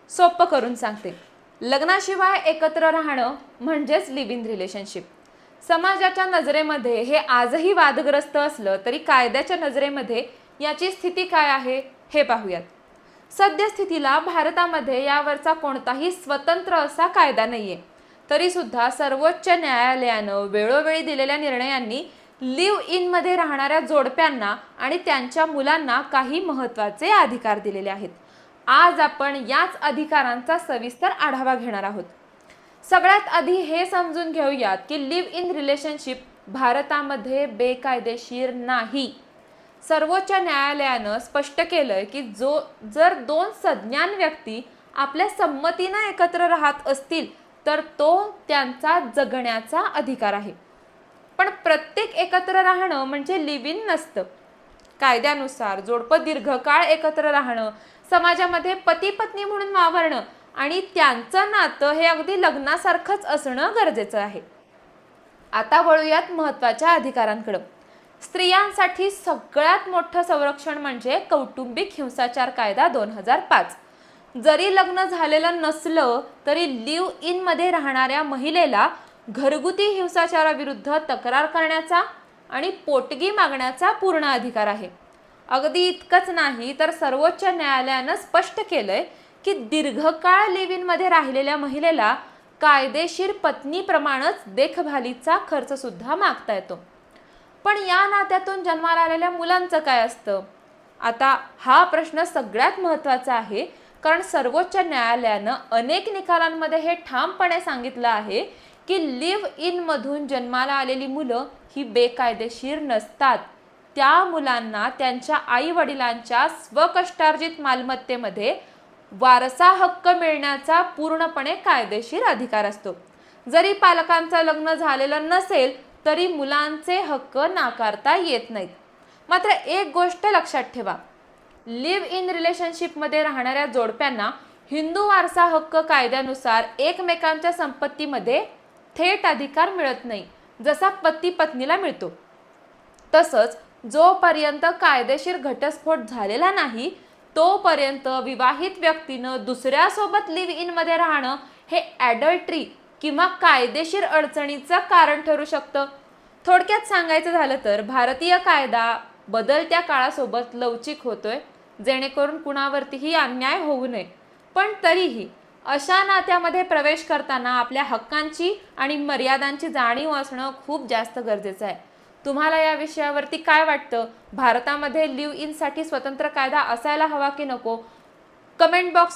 सोपं करून सांगते. लग्नाशिवाय एकत्र राहणं म्हणजेच लिव्ह इन रिलेशनशिप. समाजाच्या नजरेमध्ये हे आजही वादग्रस्त असलं तरी कायद्याच्या नजरेमध्ये याची स्थिती काय आहे हे पाहूयात. सद्यस्थितीला भारतामध्ये यावरचा कोणताही स्वतंत्र असा कायदा नाहीये. तरी सुद्धा सर्वोच्च न्यायालयानं वेळोवेळी दिलेल्या निर्णयांनी लिव्ह इन मध्ये राहणाऱ्या जोडप्यांना आणि त्यांच्या मुलांना काही महत्त्वाचे अधिकार दिलेले आहेत. आज आपण याच अधिकारांचा सविस्तर आढावा घेणार आहोत. सगळ्यात आधी हे समजून घेऊयात की लिव्ह इन रिलेशनशिप भारतामध्ये बेकायदेशीर नाही. सर्वोच्च न्यायालयानं स्पष्ट केलंय की जर दोन सज्ञान व्यक्ती आपल्या संमतीनं एकत्र राहत असतील तर तो त्यांचा जगण्याचा अधिकार आहे. पण प्रत्येक एकत्र राहणं म्हणजे लिव्ह इन नसतं. कायद्यानुसार जोडपं दीर्घकाळ एकत्र राहणं, समाजामध्ये पती पत्नी म्हणून वावरणं आणि त्यांचं नातं हे अगदी लग्नासारखंच असणं गरजेचं आहे. आता वळूयात महत्त्वाच्या अधिकारांकडे. स्त्रियांसाठी सगळ्यात मोठं संरक्षण म्हणजे कौटुंबिक हिंसाचार कायदा 2005. जरी लग्न झालेलं नसलं तरी लिव्ह इन मध्ये राहणाऱ्या महिलेला घरगुती हिंसाचाराविरुद्ध तक्रार करण्याचा आणि पोटगी मागण्याचा पूर्ण अधिकार आहे. अगदी इतकंच नाही तर सर्वोच्च न्यायालयानं स्पष्ट केलंय की दीर्घकाळ लिव्ह इन मध्ये राहिलेल्या महिलेला कायदेशीर पत्नीप्रमाणेच देखभालीचा खर्च सुद्धा मागता येतो. पण या नात्यातून जन्माला आलेल्या मुलांचं काय असतं? आता हा प्रश्न सगळ्यात महत्त्वाचा आहे, कारण सर्वोच्च न्यायालयानं अनेक निकालांमध्ये हे ठामपणे सांगितलं आहे की लिव्ह इन मधून जन्माला आलेली मुलं ही बेकायदेशीर नसतात. त्या मुलांना त्यांच्या आई वडिलांच्या स्वकष्टार्जित मालमत्तेमध्ये वारसा हक्क मिळण्याचा पूर्णपणे कायदेशीर अधिकार असतो. जरी पालकांचं लग्न झालेलं नसेल तरी मुलांचे हक्क नाकारता येत नाहीत. मात्र एक गोष्ट लक्षात ठेवा, लिव्ह इन रिलेशनशिपमध्ये राहणाऱ्या जोडप्यांना हिंदू वारसा हक्क कायद्यानुसार एकमेकांच्या संपत्तीमध्ये थेट अधिकार मिळत नाही, जसा पती पत्नीला मिळतो. तसंच जोपर्यंत कायदेशीर घटस्फोट झालेला नाही तोपर्यंत विवाहित व्यक्तीनं दुसऱ्यासोबत लिव्ह इन मध्ये राहणं हे ॲडल्ट्री किंवा कायदेशीर अडचणीचं कारण ठरू शकतं. थोडक्यात सांगायचं झालं तर भारतीय कायदा बदलत्या काळासोबत लवचिक होतोय, जेणेकरून कुणावरतीही अन्याय होऊ नये. पण तरीही अशा नात्यामध्ये प्रवेश करताना आपल्या हक्कांची आणि मर्यादांची जाणीव असणं खूप जास्त गरजेचं आहे. तुम्हाला या विषयावरती काय वाटतं? भारतामध्ये लिव्ह इन साठी स्वतंत्र कायदा असायला हवा की नको? Comment box